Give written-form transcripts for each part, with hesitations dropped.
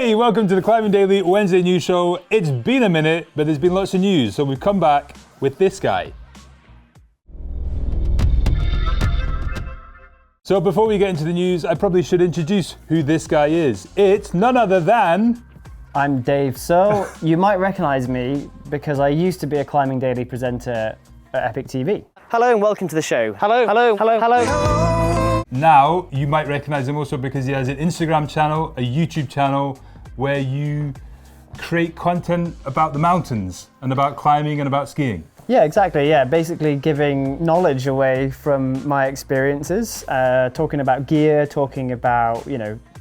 Hey, welcome to the Climbing Daily Wednesday news show. It's been a minute, but there's been lots of news, so we've come back with this guy. So before we get into the news, I probably should introduce who this guy is. It's none other than... I'm Dave Searle. You might recognize me because I used to be a Climbing Daily presenter at Epic TV. Hello and welcome to the show. Hello, hello, hello, hello. Now, you might recognize him also because he has an Instagram channel, a YouTube channel, where you create content about the mountains and about climbing and about skiing. Yeah, exactly. Yeah, basically giving knowledge away from my experiences, talking about gear, talking about,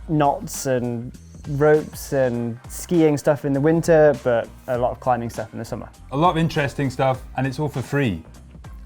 knots and ropes and skiing stuff in the winter, but a lot of climbing stuff in the summer. A lot of interesting stuff, and it's all for free.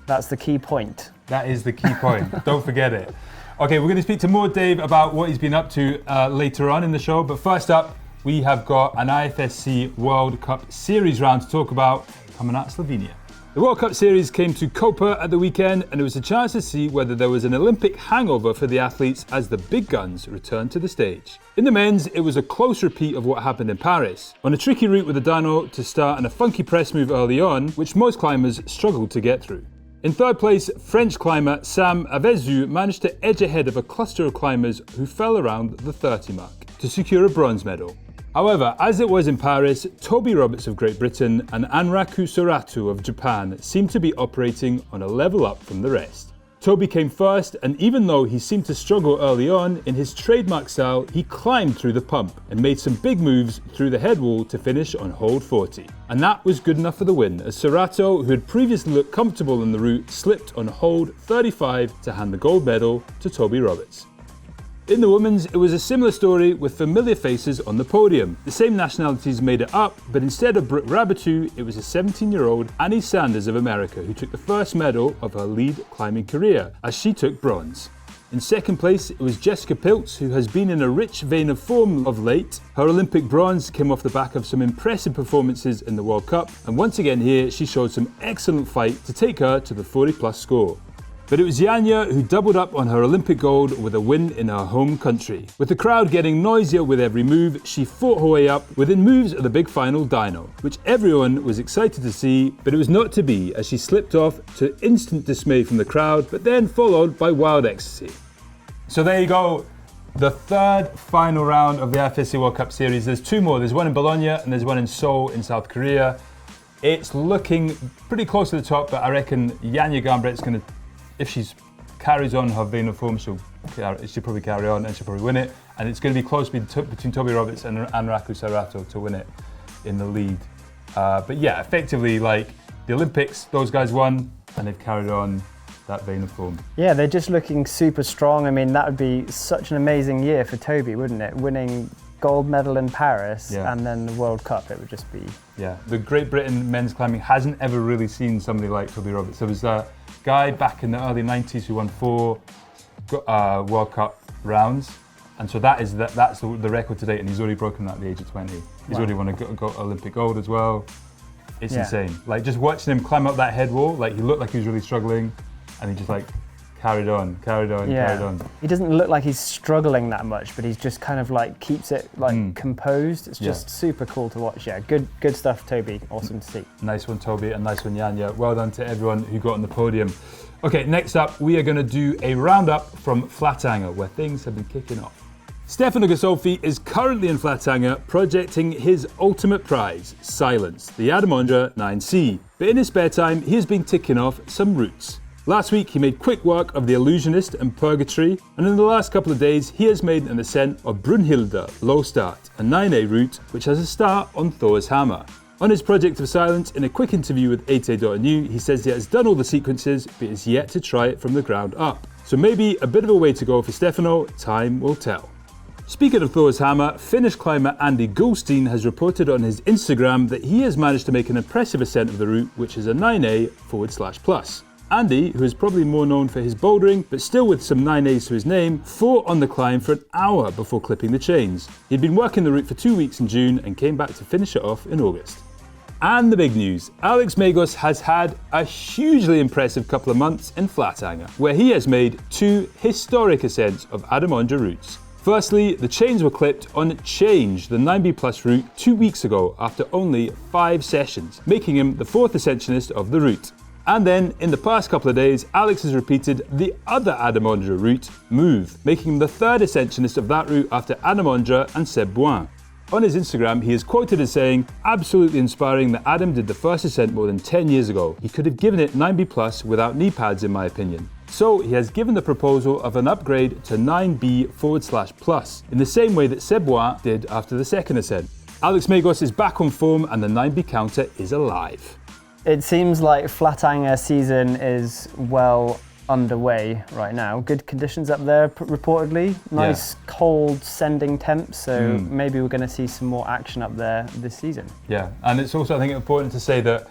That's the key point. That is the key point. Don't forget it. Okay, we're going to speak to more Dave about what he's been up to later on in the show, but first up, we have got an IFSC World Cup Series round to talk about coming out of Slovenia. The World Cup Series came to Koper at the weekend, and it was a chance to see whether there was an Olympic hangover for the athletes as the big guns returned to the stage. In the men's, it was a close repeat of what happened in Paris, on a tricky route with a dyno to start and a funky press move early on, which most climbers struggled to get through. In third place, French climber Sam Avezu managed to edge ahead of a cluster of climbers who fell around the 30 mark to secure a bronze medal. However, as it was in Paris, Toby Roberts of Great Britain and Anraku Soratu of Japan seemed to be operating on a level up from the rest. Toby came first, and even though he seemed to struggle early on, in his trademark style, he climbed through the pump and made some big moves through the head wall to finish on hold 40. And that was good enough for the win, as Soratu, who had previously looked comfortable on the route, slipped on hold 35 to hand the gold medal to Toby Roberts. In the women's, it was a similar story with familiar faces on the podium. The same nationalities made it up, but instead of Brooke Rabatou, it was a 17-year-old Annie Sanders of America who took the first medal of her lead climbing career, as she took bronze. In second place, it was Jessica Piltz, who has been in a rich vein of form of late. Her Olympic bronze came off the back of some impressive performances in the World Cup, and once again here, she showed some excellent fight to take her to the 40-plus score. But it was Janja who doubled up on her Olympic gold with a win in her home country. With the crowd getting noisier with every move, she fought her way up within moves of the big final dyno, which everyone was excited to see, but it was not to be as she slipped off to instant dismay from the crowd, but then followed by wild ecstasy. So there you go, the third final round of the IFSC World Cup Series. There's two more, there's one in Bologna and there's one in Seoul in South Korea. It's looking pretty close to the top, but I reckon Janja Garnbret's going to, if she carries on her vein of form, she'll probably carry on and she'll probably win it. And it's going to be close between Toby Roberts and Anraku Soratu to win it in the lead. But yeah, effectively, like the Olympics, those guys won and they've carried on that vein of form. Yeah, they're just looking super strong. I mean, that would be such an amazing year for Toby, wouldn't it? Winning gold medal in Paris and then the World Cup, it would just be... Yeah, the Great Britain men's climbing hasn't ever really seen somebody like Toby Roberts. There was a guy back in the early 90s who won 4 World Cup rounds, and so that's the record to date, and he's already broken that at the age of 20. He's already won a Olympic gold as well. It's insane. Like just watching him climb up that head wall, like he looked like he was really struggling, and he just like carried on. He doesn't look like he's struggling that much, but he's just kind of like keeps it like composed. It's just super cool to watch. Yeah, good stuff, Toby. Awesome to see. Nice one, Toby, and nice one, Janja. Well done to everyone who got on the podium. Okay, next up, we are going to do a roundup from Flatanger, where things have been kicking off. Stefano Ghisolfi is currently in Flatanger, projecting his ultimate prize, Silence, the Adamondra 9C. But in his spare time, he has been ticking off some routes. Last week, he made quick work of the Illusionist and Purgatory, and in the last couple of days, he has made an ascent of Brunhilde Low Start, a 9A route which has a start on Thor's Hammer. On his project of Silence, in a quick interview with 8A.nu, he says he has done all the sequences, but is yet to try it from the ground up. So maybe a bit of a way to go for Stefano, time will tell. Speaking of Thor's Hammer, Finnish climber Andy Goldstein has reported on his Instagram that he has managed to make an impressive ascent of the route, which is a 9A/+. Andy, who is probably more known for his bouldering, but still with some 9As to his name, fought on the climb for an hour before clipping the chains. He'd been working the route for 2 weeks in June and came back to finish it off in August. And the big news, Alex Megos has had a hugely impressive couple of months in Flatanger, where he has made 2 historic ascents of Adamondra routes. Firstly, the chains were clipped on Change, the 9B Plus route, 2 weeks ago after only 5 sessions, making him the 4th ascensionist of the route. And then, in the past couple of days, Alex has repeated the other Adam Ondra route, Move, making him the 3rd ascensionist of that route after Adam Ondra and Seb Boin. On his Instagram, he is quoted as saying, "Absolutely inspiring that Adam did the first ascent more than 10 years ago. He could have given it 9B Plus without knee pads in my opinion." So he has given the proposal of an upgrade to 9B/Plus, in the same way that Seb Boin did after the second ascent. Alex Megos is back on form and the 9B counter is alive. It seems like Flatanger season is well underway right now. Good conditions up there reportedly. Nice cold sending temps, so maybe we're going to see some more action up there this season. Yeah, and it's also I think important to say that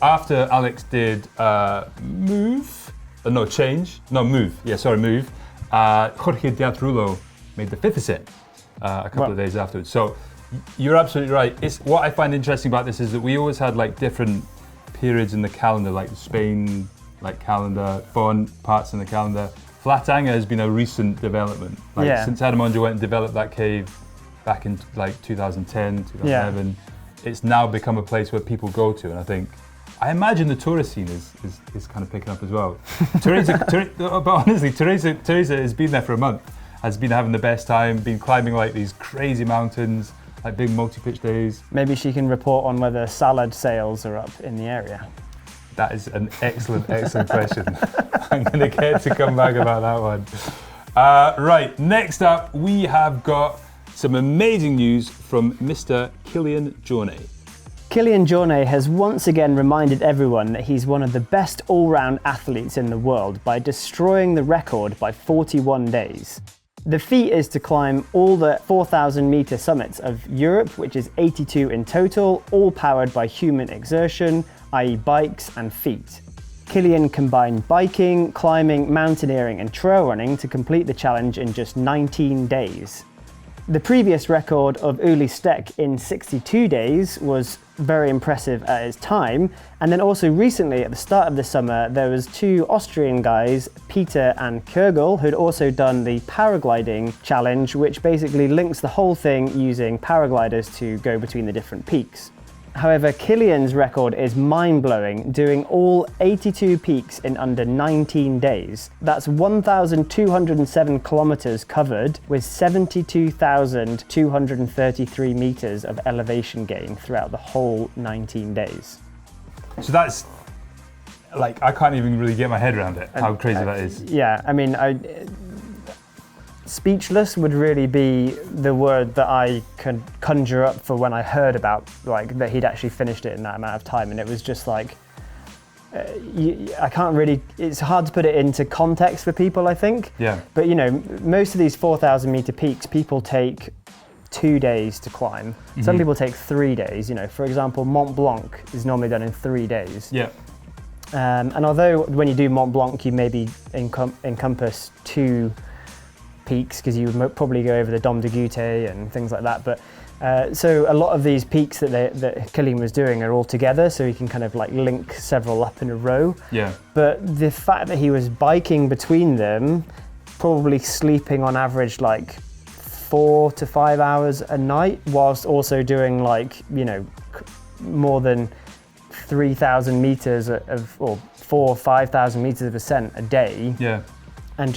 after Alex did Move, Jorge Diaz-Rulo made the 5th ascent a couple of days afterwards. So you're absolutely right. What I find interesting about this is that we always had like different periods in the calendar, like Spain calendar, foreign parts in the calendar. Flatanger has been a recent development. Since Adam Ondra went and developed that cave back in like 2010, 2011, it's now become a place where people go to, and I imagine the tourist scene is kind of picking up as well. But honestly, Teresa has been there for a month, has been having the best time, been climbing like these crazy mountains, like big multi-pitch days. Maybe she can report on whether salad sales are up in the area. That is an excellent question. I'm going to get to come back about that one. Right, next up, we have got some amazing news from Mr. Kilian Jornet. Kilian Jornet has once again reminded everyone that he's one of the best all-round athletes in the world by destroying the record by 41 days. The feat is to climb all the 4,000 metre summits of Europe, which is 82 in total, all powered by human exertion, i.e. bikes and feet. Kilian combined biking, climbing, mountaineering and trail running to complete the challenge in just 19 days. The previous record of Uli Steck in 62 days was very impressive at its time, and then also recently at the start of the summer there was 2 Austrian guys, Peter and Kürgel, who'd also done the paragliding challenge, which basically links the whole thing using paragliders to go between the different peaks. However, Kilian's record is mind-blowing, doing all 82 peaks in under 19 days. That's 1,207 kilometers covered with 72,233 meters of elevation gain throughout the whole 19 days. So that's, like, I can't even really get my head around it, how crazy that is. Yeah, I mean, speechless would really be the word that I could conjure up for when I heard about that he'd actually finished it in that amount of time, and it was just like I can't really. It's hard to put it into context for people, I think. Yeah. But most of these 4,000 meter peaks, people take 2 days to climb. Some people take 3 days. For example, Mont Blanc is normally done in 3 days. Yeah. And although when you do Mont Blanc, you maybe encompass 2 peaks because you would probably go over the Dôme de Goûter and things like that, but so a lot of these peaks that Kilian was doing are all together, so he can kind of link several up in a row. Yeah. But the fact that he was biking between them, probably sleeping on average 4 to 5 hours a night, whilst also doing more than 3,000 meters or 4,000 or 5,000 meters of ascent a day. Yeah. And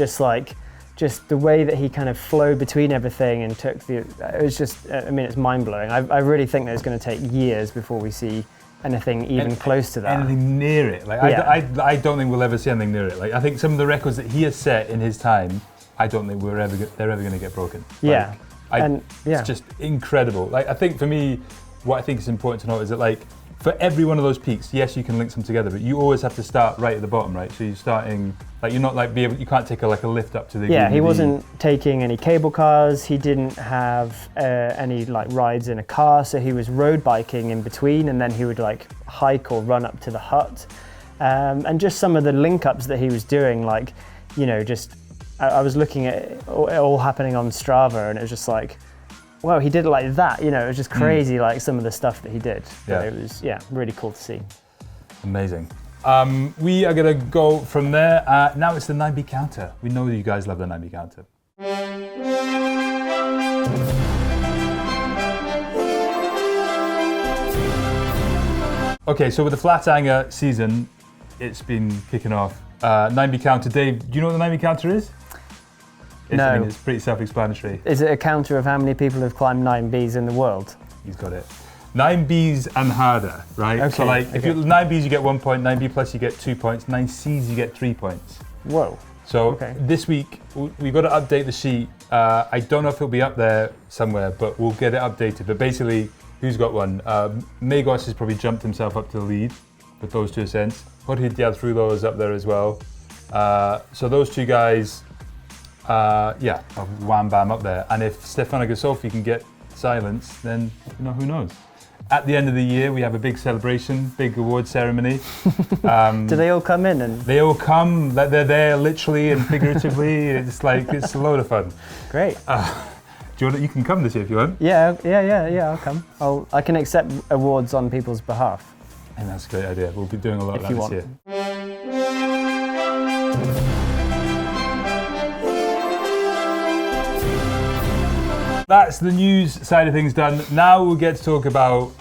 just the way that he kind of flowed between everything and it was just, it's mind-blowing. I really think that it's going to take years before we see anything even close to that. Anything near it. I don't think we'll ever see anything near it. I think some of the records that he has set in his time, I don't think they're ever going to get broken. It's just incredible. I think for me, what I think is important to note is that for every one of those peaks, yes, you can link them together, but you always have to start right at the bottom, right? So you're starting, you're not you can't take a lift up to the. Yeah, he wasn't taking any cable cars. He didn't have any rides in a car, so he was road biking in between, and then he would hike or run up to the hut, and just some of the link ups that he was doing, I was looking at it all happening on Strava, and it was just wow, he did it like that, it was just crazy, some of the stuff that he did. But it was, really cool to see. Amazing. We are going to go from there. Now it's the 9B counter. We know you guys love the 9B counter. Okay, so with the Flatanger season, it's been kicking off. 9B counter. Dave, do you know what the 9B counter is? No. I mean, it's pretty self-explanatory. Is it a counter of how many people have climbed 9Bs in the world? He's got it. 9Bs and harder, right? Okay, so like, if you're 9Bs, you get 1 point, 9B plus you get 2 points, 9Cs you get 3 points. Whoa. So this week, we've got to update the sheet. I don't know if it'll be up there somewhere, but we'll get it updated. But basically, who's got one? Megos has probably jumped himself up to the lead with those 2 ascents. Jorge Diaz-Rulo is up there as well. So those 2 guys, wham bam up there. And if Stefano Gasolfi can get silence, then who knows? At the end of the year, we have a big celebration, big award ceremony. Do they all come in? And they all come. They're there literally and figuratively. It's a load of fun. Great. Do you can come this year if you want. Yeah. I'll come. I can accept awards on people's behalf. And that's a great idea. We'll be doing a lot of that this year. That's the news side of things done. Now we'll get to talk about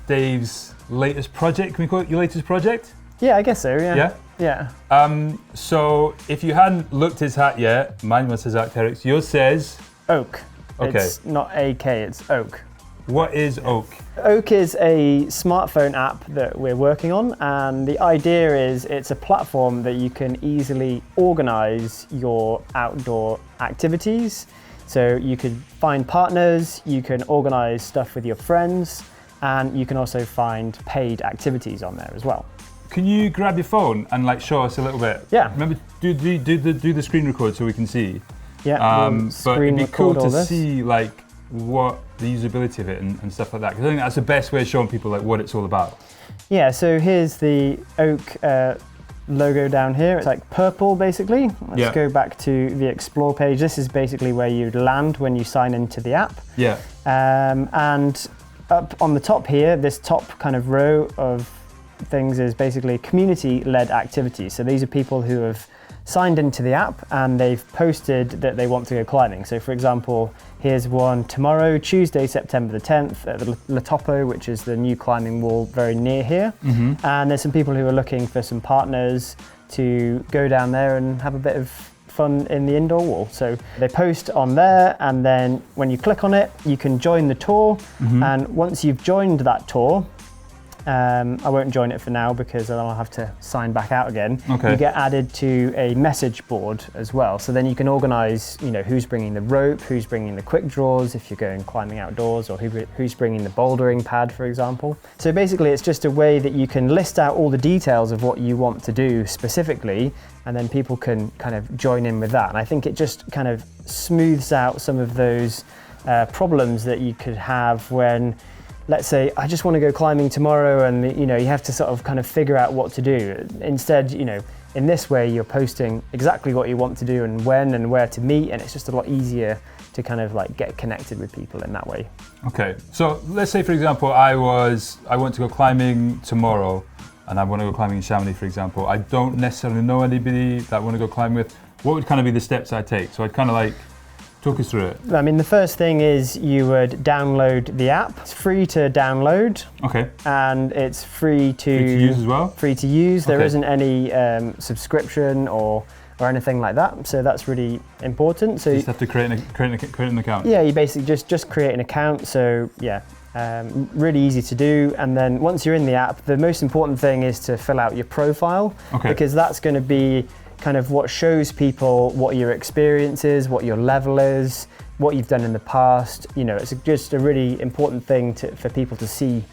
Dave's latest project. Can we call it your latest project? Yeah, I guess so, yeah. Yeah? Yeah. So if you hadn't looked his hat yet, mine was his Arc'teryx. Yours says? Oak. Okay. It's not AK, it's Oak. What is Oak? Oak is a smartphone app that we're working on, and the idea is it's a platform that you can easily organize your outdoor activities. So you can find partners, you can organize stuff with your friends, and you can also find paid activities on there as well. Can you grab your phone and show us a little bit? Yeah. Remember, do the screen record so we can see. Yeah. But it'd be cool to see what the usability of it and stuff like that. Because I think that's the best way of showing people what it's all about. Yeah. So here's the Oak logo down here. It's purple basically. Let's go back to the explore page. This is basically where you'd land when you sign into the app. Yeah. And up on the top here, this top kind of row of things is basically community-led activities. So these are people who have signed into the app and they've posted that they want to go climbing. So for example, here's one tomorrow, Tuesday, September the 10th at the Le Topo, which is the new climbing wall very near here. Mm-hmm. And there's some people who are looking for some partners to go down there and have a bit of fun in the indoor wall. So they post on there, and then when you click on it, you can join the tour. Mm-hmm. And once you've joined that tour, I won't join it for now because then I'll have to sign back out again. Okay. You get added to a message board as well. So then you can organize, who's bringing the rope, who's bringing the quick draws if you're going climbing outdoors, or who's bringing the bouldering pad, for example. So basically it's just a way that you can list out all the details of what you want to do specifically, and then people can kind of join in with that. And I think it just kind of smooths out some of those problems that you could have when, let's say, I just want to go climbing tomorrow, and you have to sort of kind of figure out what to do. Instead, in this way, you're posting exactly what you want to do and when and where to meet, and it's just a lot easier to kind of get connected with people in that way. Okay, so let's say, for example, I want to go climbing tomorrow, and I want to go climbing in Chamonix, for example. I don't necessarily know anybody that I want to go climbing with. What would kind of be the steps I take? So I'd kind of talk us through it. I mean, the first thing is you would download the app. It's free to download. Okay. And it's free to use as well? Free to use. There isn't any subscription or anything like that. So that's really important. So you just have to create an account. Yeah, you basically just create an account. So yeah, really easy to do. And then once you're in the app, the most important thing is to fill out your profile. Okay. Because that's going to be kind of what shows people what your experience is, what your level is, what you've done in the past. It's just a really important thing for people to see,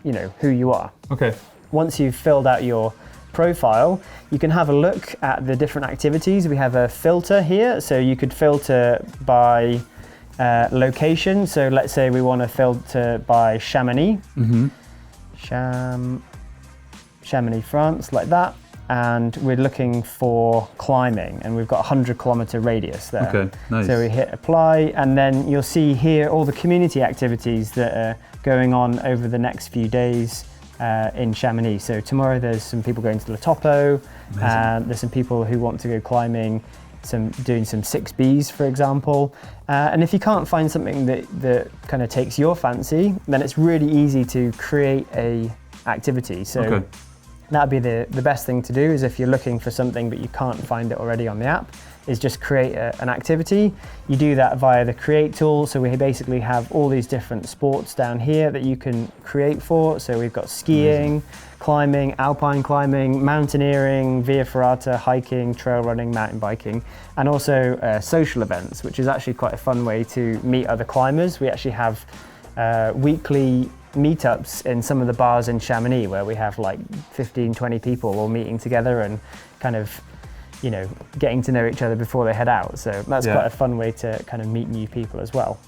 who you are. Okay. Once you've filled out your profile, you can have a look at the different activities. We have a filter here, so you could filter by location. So let's say we want to filter by Chamonix. Mm-hmm. Chamonix, France, like that. And we're looking for climbing, and we've got a 100-kilometer radius there. Okay, nice. So we hit apply, and then you'll see here all the community activities that are going on over the next few days in Chamonix. So tomorrow there's some people going to Le Topo, and there's some people who want to go climbing, doing some 6Bs, for example. And if you can't find something that kind of takes your fancy, then it's really easy to create a activity. So that'd be the best thing to do, is if you're looking for something but you can't find it already on the app, is just create an activity. You do that via the create tool. So we basically have all these different sports down here that you can create for. So we've got skiing, climbing, alpine climbing, mountaineering, via ferrata, hiking, trail running, mountain biking, and also social events, which is actually quite a fun way to meet other climbers. We actually have weekly meetups in some of the bars in Chamonix where we have like 15, 20 people all meeting together and kind of, you know, getting to know each other before they head out. So that's quite a fun way to kind of meet new people as well.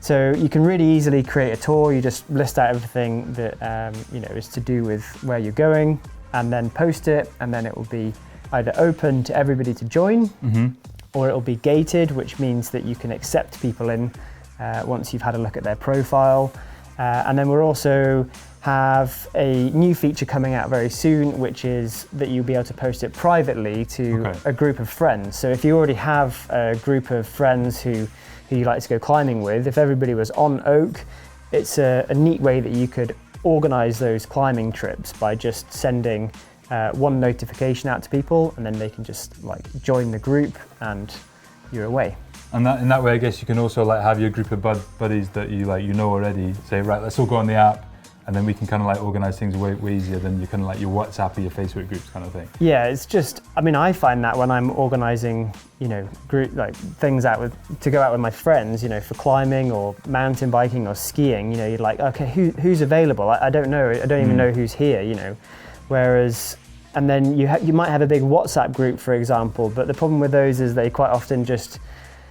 So you can really easily create a tour. You just list out everything that you know, is to do with where you're going, and then post it, and then it will be either open to everybody to join, or it will be gated, which means that you can accept people in once you've had a look at their profile. And then we'll also have a new feature coming out very soon, which is that you'll be able to post it privately to a group of friends. So if you already have a group of friends who you like to go climbing with, if everybody was on Oak, it's a neat way that you could organize those climbing trips by just sending one notification out to people, and then they can just like join the group and you're away. And in that way, I guess you can also like have your group of buddies that you like, you know already, say, right, let's all go on the app, and then we can kind of like organize things way easier than you kind of like your WhatsApp or your Facebook groups kind of thing. Yeah, it's just, I mean, I find that when I'm organizing, you know, group like things to go out with my friends, you know, for climbing or mountain biking or skiing, you know, you're like, okay, who's available? I don't know. I don't even know who's here, you know. Whereas, and then you might have a big WhatsApp group, for example, but the problem with those is they quite often just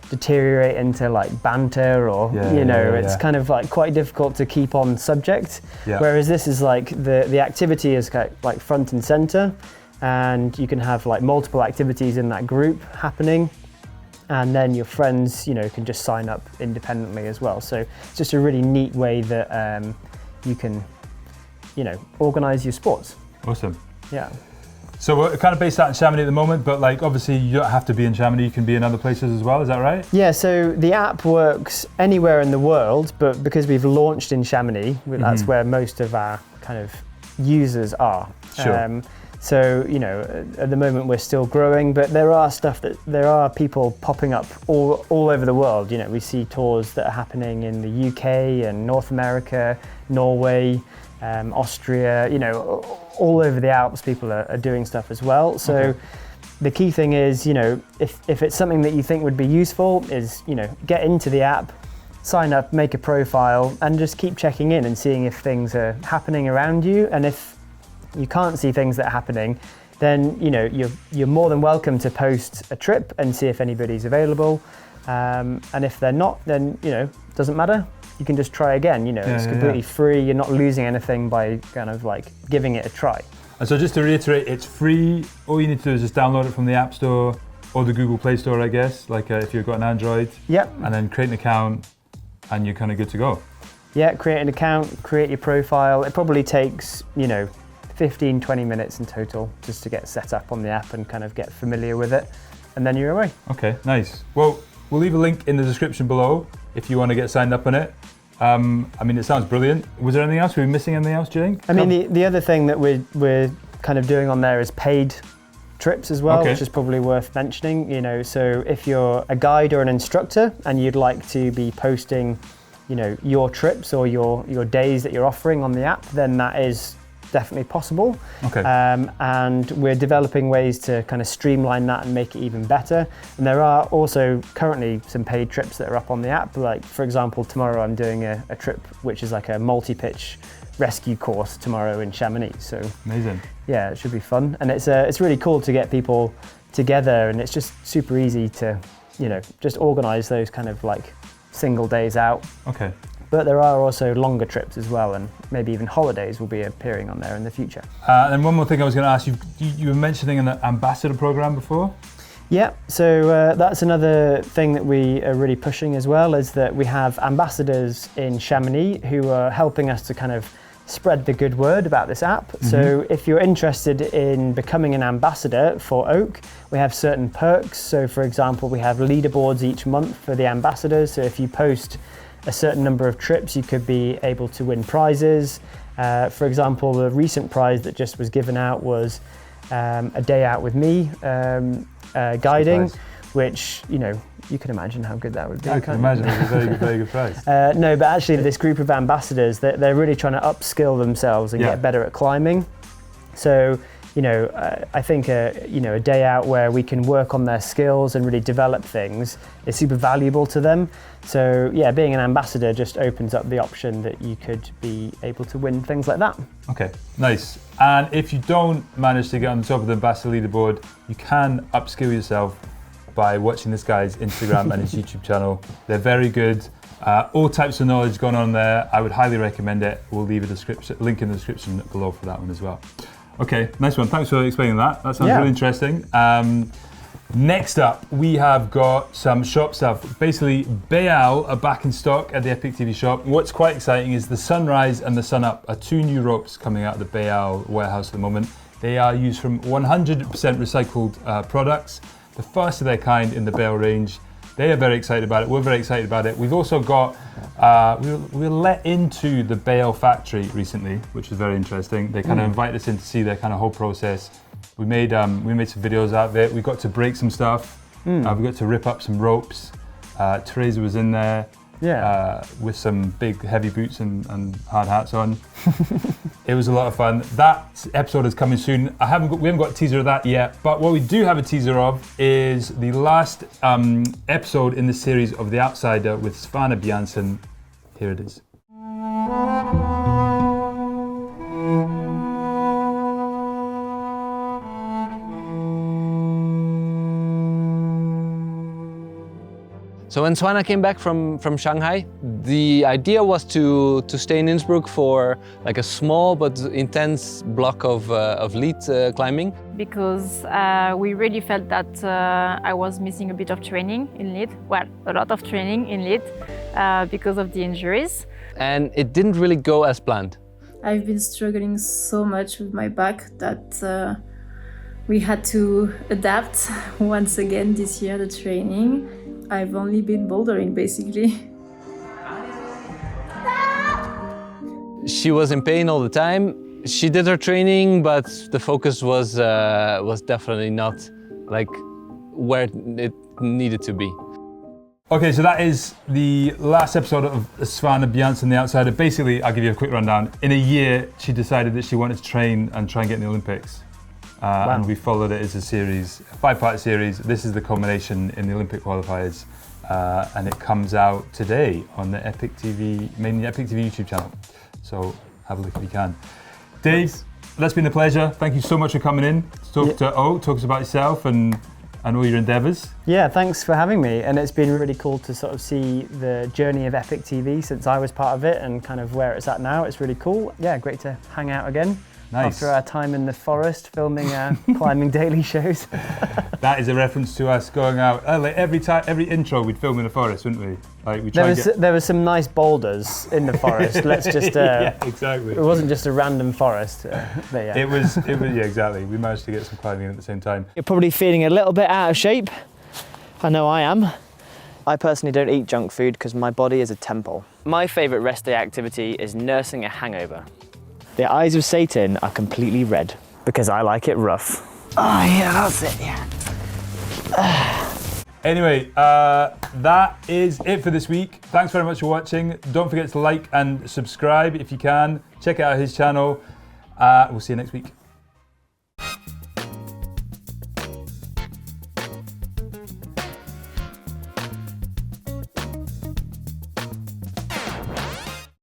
deteriorate into like banter, or it's kind of like quite difficult to keep on subject. Whereas this is like the activity is like front and center, and you can have like multiple activities in that group happening, and then your friends, you know, can just sign up independently as well. So it's just a really neat way that you can, you know, organize your sports. Awesome. Yeah. So we're kind of based out in Chamonix at the moment, but like obviously you don't have to be in Chamonix, you can be in other places as well, is that right? Yeah, so the app works anywhere in the world, but because we've launched in Chamonix, that's where most of our kind of users are. Sure. So, you know, at the moment we're still growing, but there are people popping up all over the world. You know, we see tours that are happening in the UK and North America, Norway, Austria, you know, all over the Alps people are doing stuff as well. So the key thing is, you know, if it's something that you think would be useful, is, you know, get into the app, sign up, make a profile, and just keep checking in and seeing if things are happening around you. And if you can't see things that are happening, then, you know, you're more than welcome to post a trip and see if anybody's available. And if they're not, then, you know, doesn't matter. You can just try again, you know, it's completely free. You're not losing anything by kind of like giving it a try. And so just to reiterate, it's free. All you need to do is just download it from the App Store or the Google Play Store, I guess, like if you've got an Android. Yep. And then create an account and you're kind of good to go. Yeah, create an account, create your profile. It probably takes, you know, 15, 20 minutes in total just to get set up on the app and kind of get familiar with it. And then you're away. Okay, nice. Well, we'll leave a link in the description below if you want to get signed up on it. I mean, it sounds brilliant. Was there anything else? Were we missing anything else, do you think? I mean, the other thing that we're kind of doing on there is paid trips as well, which is probably worth mentioning. You know, so if you're a guide or an instructor and you'd like to be posting, you know, your trips or your days that you're offering on the app, then that is definitely possible. And we're developing ways to kind of streamline that and make it even better. And there are also currently some paid trips that are up on the app. Like, for example, tomorrow I'm doing a trip which is like a multi-pitch rescue course tomorrow in Chamonix. So amazing. Yeah, it should be fun. And it's really cool to get people together, and it's just super easy to, you know, just organize those kind of like single days out. But there are also longer trips as well, and maybe even holidays will be appearing on there in the future. And one more thing I was going to ask you, you were mentioning an ambassador program before? Yeah, so that's another thing that we are really pushing as well, is that we have ambassadors in Chamonix who are helping us to kind of spread the good word about this app. So if you're interested in becoming an ambassador for Oak, we have certain perks. So for example, we have leaderboards each month for the ambassadors. So if you post a certain number of trips, you could be able to win prizes. For example, the recent prize that just was given out was a day out with me guiding, which, you know, you can imagine how good that would be. I can imagine it was a very good prize. No, but actually this group of ambassadors, they're really trying to upskill themselves and get better at climbing. So, you know, I think you know, a day out where we can work on their skills and really develop things is super valuable to them. So yeah, being an ambassador just opens up the option that you could be able to win things like that. Okay, nice. And if you don't manage to get on the top of the ambassador leaderboard, you can upskill yourself by watching this guy's Instagram and his YouTube channel. They're very good. All types of knowledge going on there. I would highly recommend it. We'll leave a link in the description below for that one as well. Okay, nice one. Thanks for explaining that. That sounds really interesting. Next up, we have got some shop stuff. Basically, Bayal are back in stock at the Epic TV shop. What's quite exciting is the Sunrise and the Sun Up are two new ropes coming out of the Bayal warehouse at the moment. They are used from 100% recycled products, the first of their kind in the Bayal range. They are very excited about it. We're very excited about it. We've also got, we were let into the Bayal factory recently, which was very interesting. They kind of invited us in to see their kind of whole process. We made some videos out of it. We got to break some stuff. We got to rip up some ropes. Teresa was in there with some big heavy boots and hard hats on. It was a lot of fun. That episode is coming soon. We haven't got a teaser of that yet, but what we do have a teaser of is the last episode in the series of The Outsider with Svana Bjørnsen. Here it is. So when Svana came back from Shanghai, the idea was to stay in Innsbruck for like a small but intense block of lead climbing. Because we really felt that I was missing a bit of training in lead. Well, a lot of training in lead because of the injuries. And it didn't really go as planned. I've been struggling so much with my back that we had to adapt once again this year, the training. I've only been bouldering, basically. She was in pain all the time. She did her training, but the focus was definitely not like where it needed to be. Okay, so that is the last episode of Svana Bjørnsen, The Outsider. Basically, I'll give you a quick rundown. In a year, she decided that she wanted to train and try and get in the Olympics. And we followed it as a series, a 5-part series. This is the culmination in the Olympic qualifiers, and it comes out today on the Epic TV, mainly Epic TV YouTube channel. So have a look if you can. Dave, that's been a pleasure. Thank you so much for coming in to talk to talk to us about yourself and all your endeavours. Yeah, thanks for having me. And it's been really cool to sort of see the journey of Epic TV since I was part of it and kind of where it's at now. It's really cool. Yeah, great to hang out again. Nice. After our time in the forest filming our climbing daily shows. That is a reference to us going out. Like every intro we'd film in the forest, wouldn't we? Like there was some nice boulders in the forest. Let's just. Yeah, exactly. It wasn't just a random forest. But yeah. It was. Yeah, exactly. We managed to get some climbing in at the same time. You're probably feeling a little bit out of shape. I know I am. I personally don't eat junk food because my body is a temple. My favourite rest day activity is nursing a hangover. The eyes of Satan are completely red because I like it rough. Oh yeah, that's it, yeah. Anyway, that is it for this week. Thanks very much for watching. Don't forget to like and subscribe if you can. Check out his channel. We'll see you next week.